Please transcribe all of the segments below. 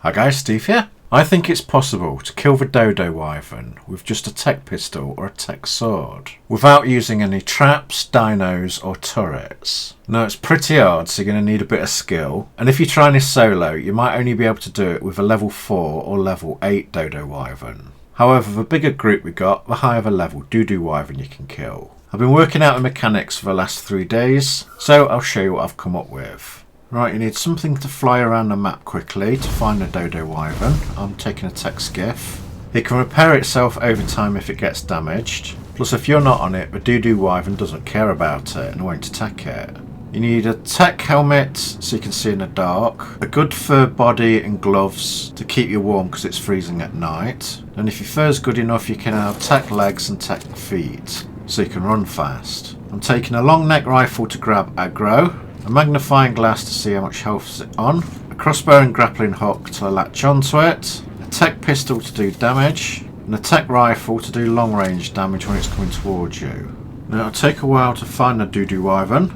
Hi guys, Steve here. I think it's possible to kill the DodoWyvern with just a tech pistol or a tech sword without using any traps, dinos or turrets. Now it's pretty hard, so you're going to need a bit of skill, and if you're trying this solo you might only be able to do it with a level 4 or level 8 DodoWyvern. However, the bigger group we got, the higher the level DodoWyvern you can kill. I've been working out the mechanics for the last 3 days, so I'll show you what I've come up with. Right, you need something to fly around the map quickly to find a DodoWyvern. I'm taking a tech skiff. It can repair itself over time if it gets damaged. Plus, if you're not on it, the DodoWyvern doesn't care about it and won't attack it. You need a tech helmet so you can see in the dark, a good fur body and gloves to keep you warm because it's freezing at night. And if your fur's good enough, you can have tech legs and tech feet so you can run fast. I'm taking a long neck rifle to grab aggro, a magnifying glass to see how much health is it on, a crossbow and grappling hook to latch onto it, a tech pistol to do damage, and a tech rifle to do long range damage when it's coming towards you. Now it'll take a while to find the DodoWyvern,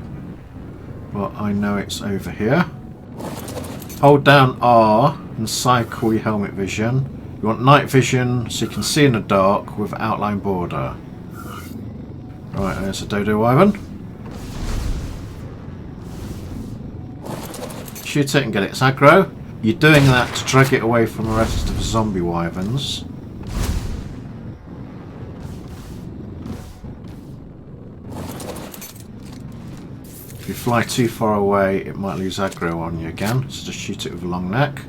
but I know it's over here. Hold down R and cycle your helmet vision. You want night vision so you can see in the dark with outline border. Right, there's a DodoWyvern. Shoot it and get its aggro. You're doing that to drag it away from the rest of the zombie wyverns. If you fly too far away, it might lose aggro on you again, so just shoot it with a long neck.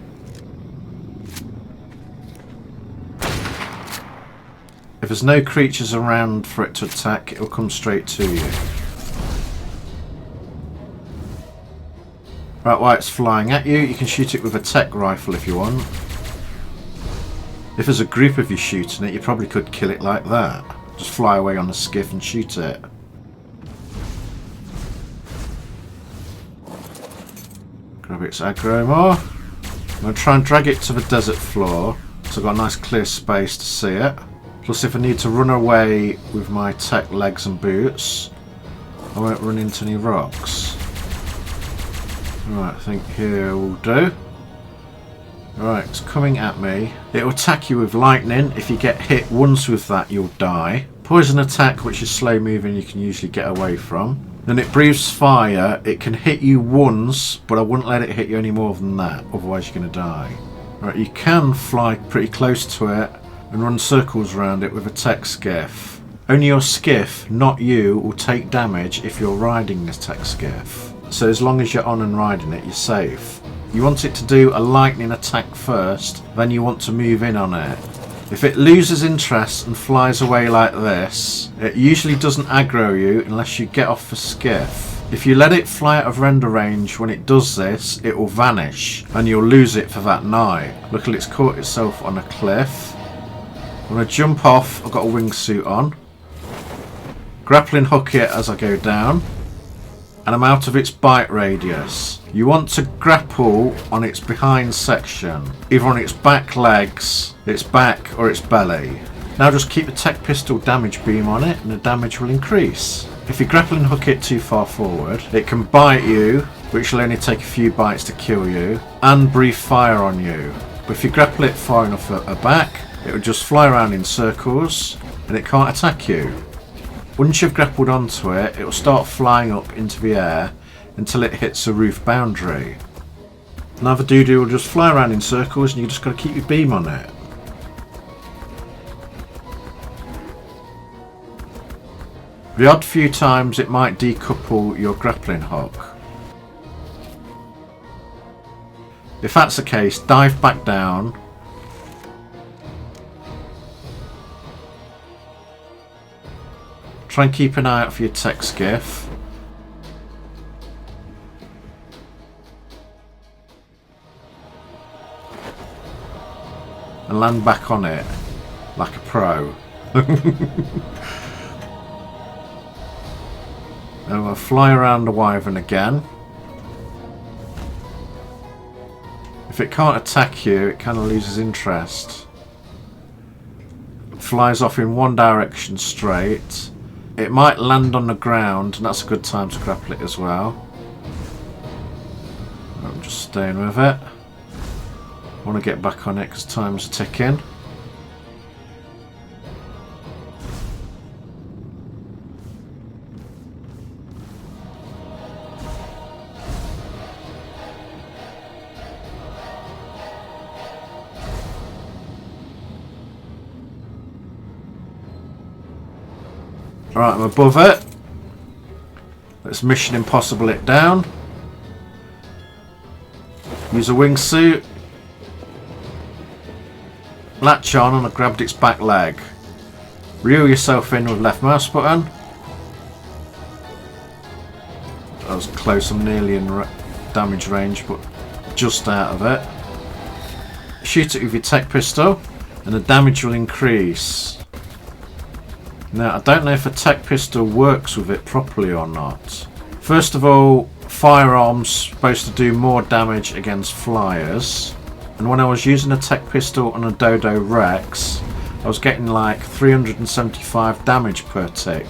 If there's no creatures around for it to attack, it will come straight to you. Right, while it's flying at you, you can shoot it with a tech rifle if you want. If there's a group of you shooting it, you probably could kill it like that. Just fly away on the skiff and shoot it. Grab its aggro more. I'm going to try and drag it to the desert floor, so I've got a nice clear space to see it. Plus, if I need to run away with my tech legs and boots, I won't run into any rocks. Right, I think here will do. Right, it's coming at me. It will attack you with lightning. If you get hit once with that, you'll die. Poison attack, which is slow moving, you can usually get away from. Then it breathes fire. It can hit you once, but I wouldn't let it hit you any more than that, otherwise you're going to die. Right, you can fly pretty close to it and run circles around it with a tech skiff. Only your skiff, not you, will take damage if you're riding this tech skiff. So as long as you're on and riding it, you're safe. You want it to do a lightning attack first, then you want to move in on it. If it loses interest and flies away like this, it usually doesn't aggro you unless you get off the skiff. If you let it fly out of render range when it does this, it will vanish and you'll lose it for that night. Look, it's caught itself on a cliff. I'm going to jump off. I've got a wingsuit on. Grappling hook it as I go down. And I'm out of its bite radius. You want to grapple on its behind section, either on its back legs, its back or its belly. Now just keep the tech pistol damage beam on it and the damage will increase. If you grapple and hook it too far forward, it can bite you, which will only take a few bites to kill you, and breathe fire on you. But if you grapple it far enough at the back, it will just fly around in circles and it can't attack you. Once you've grappled onto it, it will start flying up into the air until it hits a roof boundary. Now the Dodo will just fly around in circles and you just got to keep your beam on it. The odd few times it might decouple your grappling hook. If that's the case, dive back down. Try and keep an eye out for your tech skiff. And land back on it like a pro. And we'll fly around the wyvern again. If it can't attack you, it kind of loses interest. It flies off in one direction straight. It might land on the ground, and that's a good time to grapple it as well. I'm just staying with it. I want to get back on it because time's ticking. Right, I'm above it. Let's Mission Impossible it down. Use a wingsuit. Latch on and I grabbed its back leg. Reel yourself in with left mouse button. That was close, I'm nearly in damage range, but just out of it. Shoot it with your tech pistol and the damage will increase. Now, I don't know if a tech pistol works with it properly or not. First of all, firearms supposed to do more damage against flyers. And when I was using a tech pistol on a Dodo Rex, I was getting like 375 damage per tick.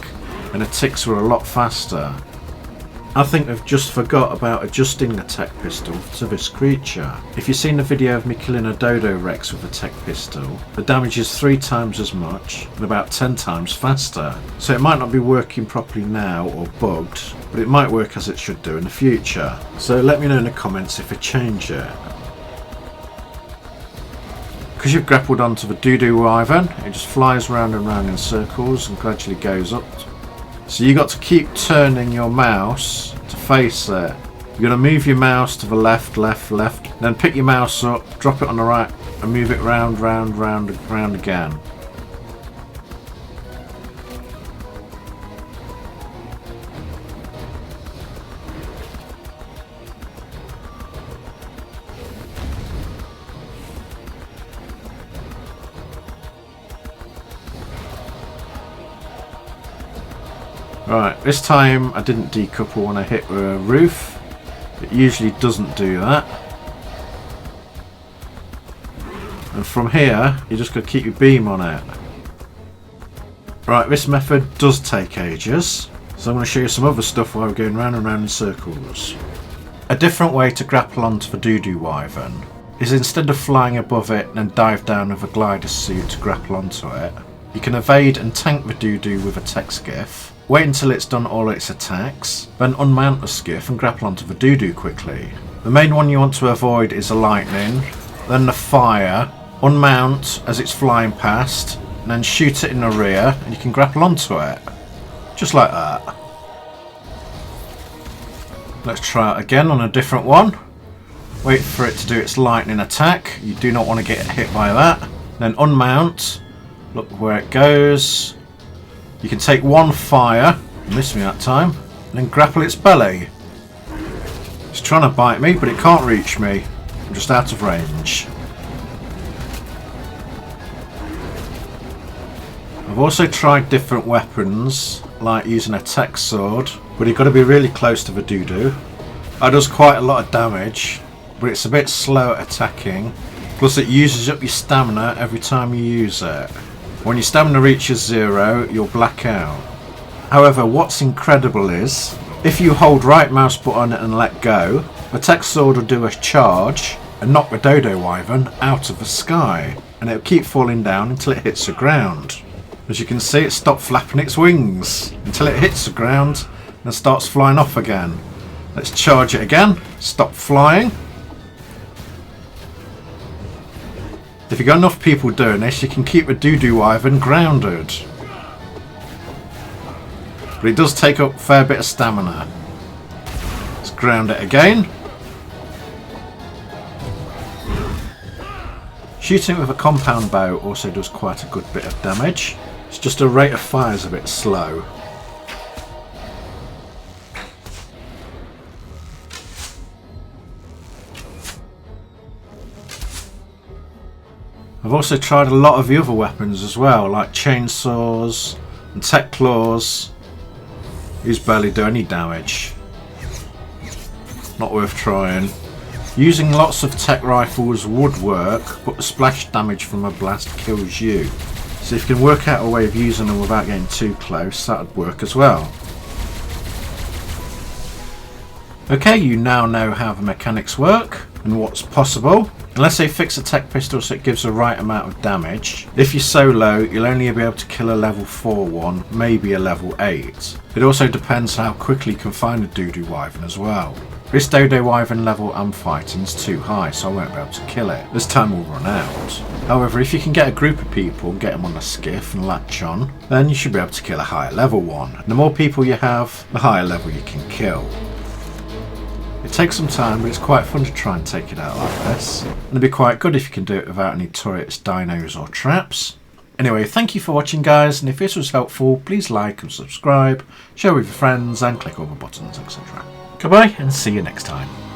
And the ticks were a lot faster. I think they've just forgot about adjusting the tech pistol to this creature. If you've seen the video of me killing a Dodo Rex with a tech pistol, the damage is 3 times as much and about 10 times faster. So it might not be working properly now or bugged, but it might work as it should do in the future. So let me know in the comments if I change it. Because you've grappled onto the DodoWyvern, it just flies round and round in circles and gradually goes up. So you got to keep turning your mouse to face it. You're going to move your mouse to the left, left, left. Then pick your mouse up, drop it on the right and move it round, round, round, round again. Right, this time I didn't decouple when I hit the roof. It usually doesn't do that. And from here, you just got to keep your beam on it. Right, this method does take ages. So I'm going to show you some other stuff while we're going round and round in circles. A different way to grapple onto the DodoWyvern is instead of flying above it and then dive down with a glider suit to grapple onto it, you can evade and tank the Dodo with a tech skiff. Wait until it's done all its attacks, then unmount the skiff and grapple onto the Dodo quickly. The main one you want to avoid is the lightning, then the fire, unmount as it's flying past, and then shoot it in the rear and you can grapple onto it. Just like that. Let's try it again on a different one. Wait for it to do its lightning attack. You do not want to get hit by that. Then unmount. Look where it goes. You can take one fire, missed me that time, and then grapple its belly. It's trying to bite me, but it can't reach me. I'm just out of range. I've also tried different weapons, like using a tech sword, but you've got to be really close to the Dodo. It does quite a lot of damage, but it's a bit slow at attacking, plus it uses up your stamina every time you use it. When your stamina reaches 0, you'll black out. However, what's incredible is, if you hold right mouse button and let go, the tech sword will do a charge and knock the DodoWyvern out of the sky, and it'll keep falling down until it hits the ground. As you can see, it stopped flapping its wings until it hits the ground and starts flying off again. Let's charge it again, stop flying. If you've got enough people doing this, you can keep the DodoWyvern grounded. But it does take up a fair bit of stamina. Let's ground it again. Shooting it with a compound bow also does quite a good bit of damage. It's just the rate of fire is a bit slow. I've also tried a lot of the other weapons as well, like chainsaws and tech claws. These barely do any damage. Not worth trying. Using lots of tech rifles would work, but the splash damage from a blast kills you. So if you can work out a way of using them without getting too close, that would work as well. Okay, you now know how the mechanics work and what's possible. Unless they fix a tech pistol so it gives the right amount of damage. If you're solo, you'll only be able to kill a level 4 one, maybe a level 8. It also depends how quickly you can find a DodoWyvern as well. This DodoWyvern level I'm fighting is too high, so I won't be able to kill it. This time will run out. However, if you can get a group of people and get them on a skiff and latch on, then you should be able to kill a higher level one. And the more people you have, the higher level you can kill. It takes some time, but it's quite fun to try and take it out like this. And it'd be quite good if you can do it without any turrets, dinos or traps. Anyway, thank you for watching guys, and if this was helpful, please like and subscribe, share with your friends and click all the buttons, etc. Goodbye and see you next time.